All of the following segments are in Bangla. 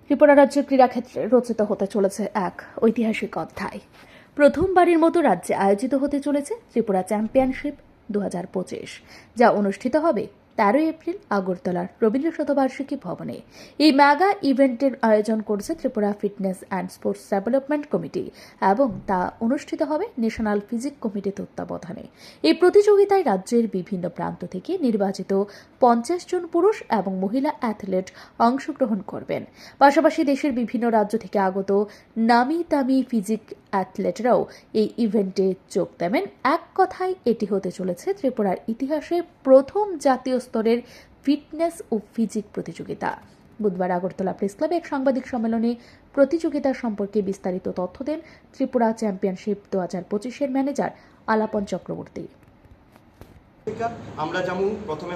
ত্রিপুরা রাজ্যের ক্রীড়াক্ষেত্রে রচিত হতে চলেছে এক ঐতিহাসিক অধ্যায়। প্রথমবারের মতো রাজ্যে আয়োজিত হতে চলেছে ত্রিপুরা চ্যাম্পিয়নশিপ 2025, যা অনুষ্ঠিত হবে 13 এপ্রিল আগরতলার রবীন্দ্র শতবার্ষিকী ভবনে। এই মেগা ইভেন্টের আয়োজন করছে Tripura fitness and sports development committee এবং তা অনুষ্ঠিত হবে ন্যাশনাল ফিজিক কমিটির তত্ত্বাবধানে। এই প্রতিযোগিতায় রাজ্যের বিভিন্ন প্রান্ত থেকে নির্বাচিত 50 জন পুরুষ এবং মহিলা অ্যাথলেট অংশগ্রহণ করবেন। পাশাপাশি দেশের বিভিন্ন রাজ্য থেকে আগত নামি দামি ফিজিক অ্যাথলেটরাও এই ইভেন্টে যোগ দেবেন। এক কথায় এটি হতে চলেছে ত্রিপুরার ইতিহাসে প্রথম জাতীয় স্তরের ফিটনেস ও ফিজিক প্রতিযোগিতা। বুধবার আগরতলা প্রেস ক্লাবে এক সাংবাদিক সম্মেলনে প্রতিযোগিতা সম্পর্কে বিস্তারিত তথ্য দেন ত্রিপুরা চ্যাম্পিয়নশিপ 2025-এর ম্যানেজার আলাপন চক্রবর্তী। আমরা যাবো প্রথমে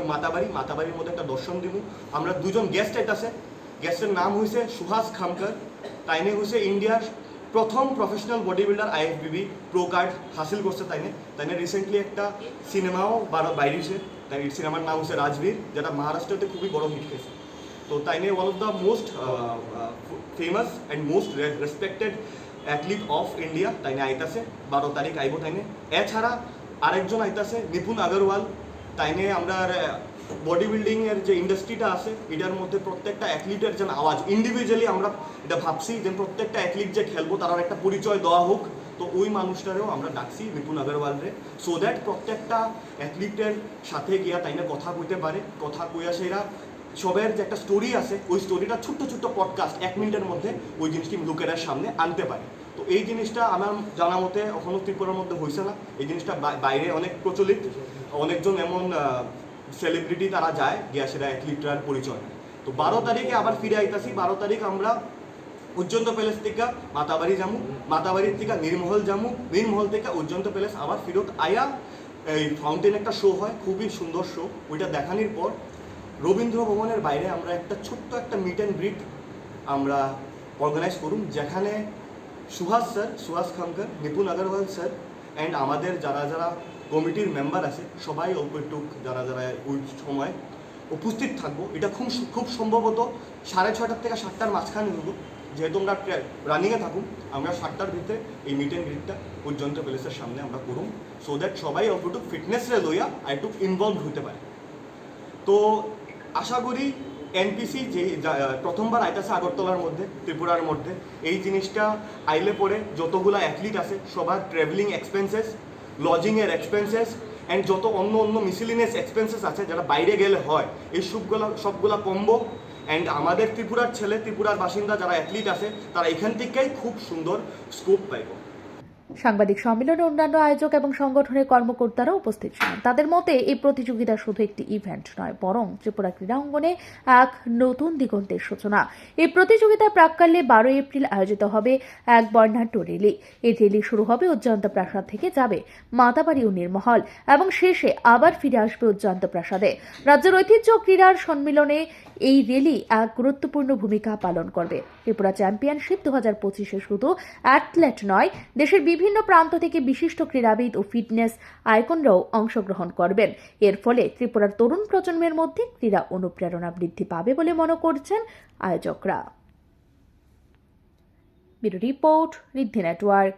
মাতাবাড়ির মধ্যে একটা দর্শন দিব। আমরা দুজন গেস্ট আছে, গেস্টের নাম হয়েছে সুহাস খামকর। তাইনে হয়েছে ইন্ডিয়ার প্রথম professional bodybuilder, IFBB pro card হাসিল করছে। তাইনে রিসেন্টলি একটা সিনেমাও বাইরেছে, তাই সিনেমার নাম হচ্ছে রাজবীর, যেটা মহারাষ্ট্রতে খুবই বড় হিট খেয়েছে। তো তাইনে one of the most famous and most respected athlete of India তাইনে আইতাছে। 12 তারিখ আইব তাইনে। এছাড়া আরেকজন আইতাছে নিপুণ আগরওয়াল। তাইনে আমরা বডি বিল্ডিং এর যে ইন্ডাস্ট্রিটা আছে এটার মধ্যে প্রত্যেকটা অ্যাথলিটের যেন আওয়াজ ইন্ডিভিজুয়ালি আমরা এটা ভাবছি যে প্রত্যেকটা অ্যাথলিট যে খেলবো তার একটা পরিচয় দেওয়া হোক। তো ওই মানুষটারেও আমরা ডাকছি নিপুণ আগরওয়ালরে, সো দ্যাট প্রত্যেকটা অ্যাথলিটের সাথে গিয়া তাইনে কথা কইতে পারে। কথা কইয়া সেরা সবের যে একটা স্টোরি আছে ওই স্টোরিটা ছোট্ট ছোট্ট পডকাস্ট 1 মিনিটের মধ্যে ওই জিনিসটি লোকেরা সামনে আনতে পারে। তো এই জিনিসটা আমার জানা মতে এখনো ত্রিপুরার মধ্যে হয়েছে না। এই জিনিসটা বাইরে অনেক প্রচলিত, অনেকজন এমন সেলিব্রিটি তারা যায় গিয়া সেটা অ্যাথলিটরার পরিচয়। তো 12 তারিখে আবার ফিরে আইতাছি। 12 তারিখ আমরা উজ্জন্ত প্যালেস থেকে মাতাবাড়ি যাবো, মাতাবাড়ির থেকে নির্মহল যাবো, নির্মহল থেকে উজ্জন্ত প্যালেস আবার ফিরত আয়া এই ফাউন্টেন একটা শো হয়, খুবই সুন্দর শো। ওইটা দেখানোর পর রবীন্দ্র ভবনের বাইরে আমরা একটা ছোট্ট একটা মিট অ্যান্ড গ্রিট আমরা অর্গানাইজ করুন, যেখানে সুহাস খামকর, নিপুণ আগরওয়াল স্যার অ্যান্ড আমাদের যারা যারা কমিটির মেম্বার আছে সবাই অল্প একটু যারা যারা ওই সময় উপস্থিত থাকবো। এটা খুব সম্ভবত 6:30 থেকে 7টার মাঝখানে হবো, যেহেতু আমরা রানিংয়ে থাকুন। আমরা 7টার ভিতরে এই মিট অ্যান্ড গ্রিটটা উজ্জন্ত প্যালেসের সামনে আমরা করুন, সো দ্যাট সবাই অল্প একটু ফিটনেসরে লইয়া আর একটু ইনভলভ হতে পারে। তো আশা করি এনপিসি যে প্রথমবার আইতাছে আগরতলার মধ্যে, ত্রিপুরার মধ্যে, এই জিনিসটা আইলে পরে যতগুলা অ্যাথলিট আছে সবার ট্রাভেলিং এক্সপেন্সেস, লজিংয়ের এক্সপেন্সেস অ্যান্ড যত অন্য মিসিলিনিয়াস এক্সপেন্সেস আছে যারা বাইরে গেলে হয়, এই সবগুলা কমবো। অ্যান্ড আমাদের ত্রিপুরার বাসিন্দা যারা অ্যাথলিট আছে তারা এখান থেকেই খুব সুন্দর স্কোপ পাইব। সাংবাদিক সম্মেলনে অন্যান্য আয়োজক এবং সংগঠনের কর্মকর্তারা উপস্থিত ছিলেন। তাদের মতে এই প্রতিযোগিতা শুধু একটি ইভেন্ট নয়, বরং ত্রিপুরা ক্রীড়া অঙ্গনে এক নতুন দিগন্তের সূচনা। এই প্রতিযোগিতার প্রাক্কালে 12 এপ্রিল আয়োজিত হবে এক বর্ণাঢ্য র্যালি। এই র্যালি শুরু হবে উজ্জন্ত প্রাসাদ থেকে, যাবে মাতাবাড়ি ও নির্মহল এবং শেষে আবার ফিরে আসবে উজ্জন্ত প্রাসাদে। রাজ্যের ঐতিহ্য ক্রীড়ার সম্মিলনে এই র্যালি এক গুরুত্বপূর্ণ ভূমিকা পালন করবে। ত্রিপুরা চ্যাম্পিয়নশিপ 2025-এ শুধু অ্যাথলেট নয়, দেশের বিভিন্ন প্রান্ত থেকে বিশিষ্ট ক্রীড়াবিদ ও ফিটনেস আইকনরাও অংশগ্রহণ করবেন। এর ফলে ত্রিপুরার তরুণ প্রজন্মের মধ্যে ক্রীড়া অনুপ্রেরণা বৃদ্ধি পাবে বলে মনে করছেন আয়োজকরা। ব্যুরো রিপোর্ট, ঋদ্ধি নেটওয়ার্ক।